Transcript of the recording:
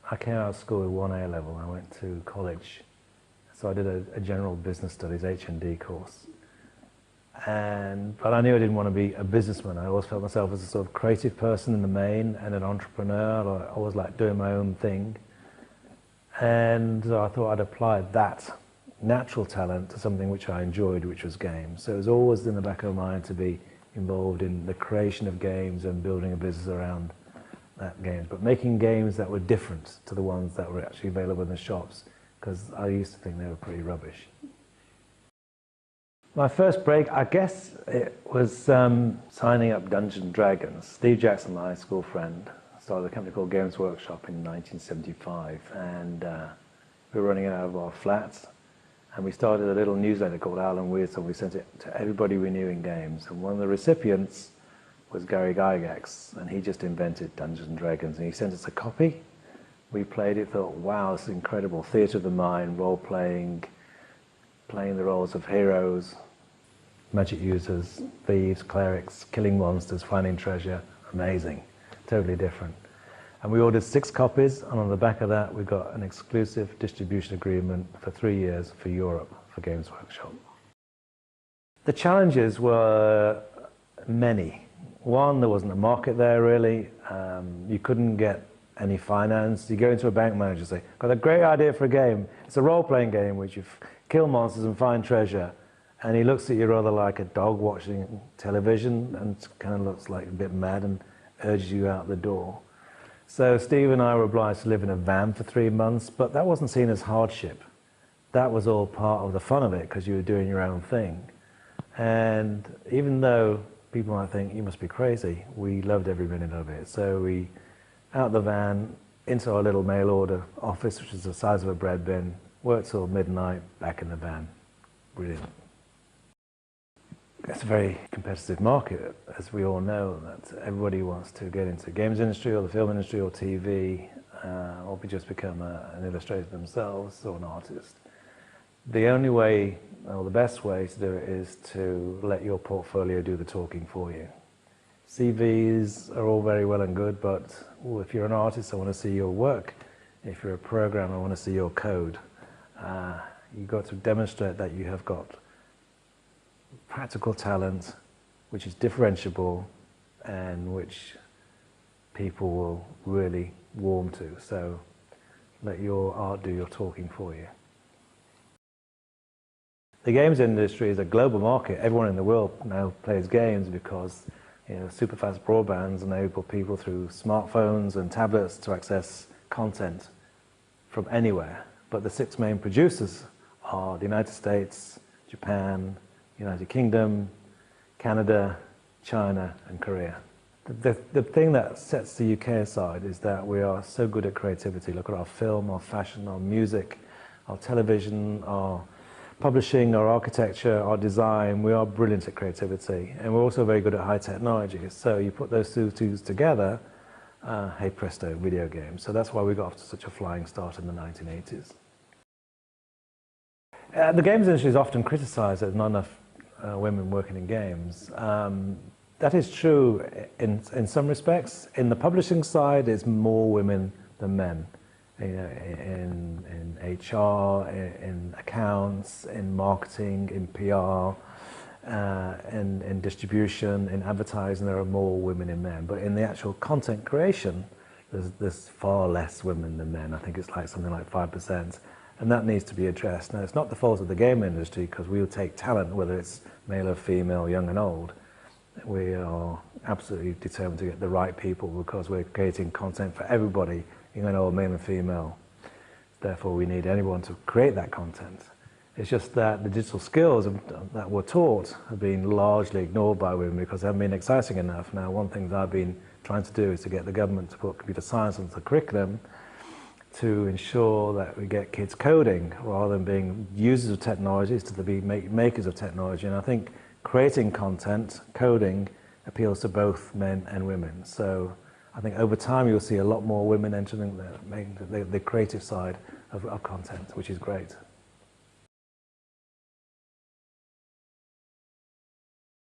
I came out of school with 1 A level. I went to college. So I did a general business studies H&D course. But I knew I didn't want to be a businessman. I always felt myself as a sort of creative person in the main and an entrepreneur. I always liked doing my own thing. And so I thought I'd apply that natural talent to something which I enjoyed, which was games. So it was always in the back of my mind to be involved in the creation of games and building a business around that games, but making games that were different to the ones that were actually available in the shops, because I used to think they were pretty rubbish. My first break, I guess it was signing up Dungeons & Dragons. Steve Jackson, my high school friend, started a company called Games Workshop in 1975, and we were running it out of our flats, and we started a little newsletter called Alan Weird, so we sent it to everybody we knew in games, and one of the recipients was Gary Gygax, and he just invented Dungeons & Dragons, and he sent us a copy. We played it, thought, wow, this is incredible. Theatre of the mind, role-playing, playing the roles of heroes, magic users, thieves, clerics, killing monsters, finding treasure. Amazing, totally different. And we ordered 6 copies, and on the back of that we got an exclusive distribution agreement for 3 years for Europe, for Games Workshop. The challenges were many. One, there wasn't a market there really. You couldn't get any finance. You go into a bank manager and say, got a great idea for a game. It's a role-playing game which you kill monsters and find treasure. And he looks at you rather like a dog watching television and kind of looks like a bit mad and urges you out the door. So Steve and I were obliged to live in a van for 3 months, but that wasn't seen as hardship. That was all part of the fun of it because you were doing your own thing. And even though people might think, you must be crazy, we loved every minute of it. So we, out the van, into our little mail order office, which is the size of a bread bin, worked till midnight, back in the van. Brilliant. It's a very competitive market, as we all know, that everybody wants to get into the games industry or the film industry or TV, or just become an illustrator themselves or an artist. The only way, or the best way to do it is to let your portfolio do the talking for you. CVs are all very well and good, but if you're an artist, I want to see your work. If you're a programmer, I want to see your code. You've got to demonstrate that you have got practical talent, which is differentiable and which people will really warm to. So let your art do your talking for you. The games industry is a global market. Everyone in the world now plays games because super fast broadbands enable people through smartphones and tablets to access content from anywhere. But the 6 main producers are the United States, Japan, United Kingdom, Canada, China, and Korea. The thing that sets the UK aside is that we are so good at creativity. Look at our film, our fashion, our music, our television, our publishing, our architecture, our design. We are brilliant at creativity, and we're also very good at high technology. So you put those two together, hey presto, video games. So that's why we got off to such a flying start in the 1980s. The games industry is often criticized that there's not enough women working in games. That is true in some respects. In the publishing side, it's more women than men. In HR, in accounts, in marketing, in PR, in distribution, in advertising, there are more women than men. But in the actual content creation, there's far less women than men. I think it's like something like 5%. And that needs to be addressed. Now, it's not the fault of the game industry, because we will take talent, whether it's male or female, young and old. We are absolutely determined to get the right people because we're creating content for everybody, young and old, male and female. Therefore, we need anyone to create that content. It's just that the digital skills that were taught have been largely ignored by women because they haven't been exciting enough. Now, one thing that I've been trying to do is to get the government to put computer science into the curriculum to ensure that we get kids coding rather than being users of technologies to be makers of technology. And I think creating content, coding, appeals to both men and women. So I think over time you'll see a lot more women entering the creative side of content, which is great.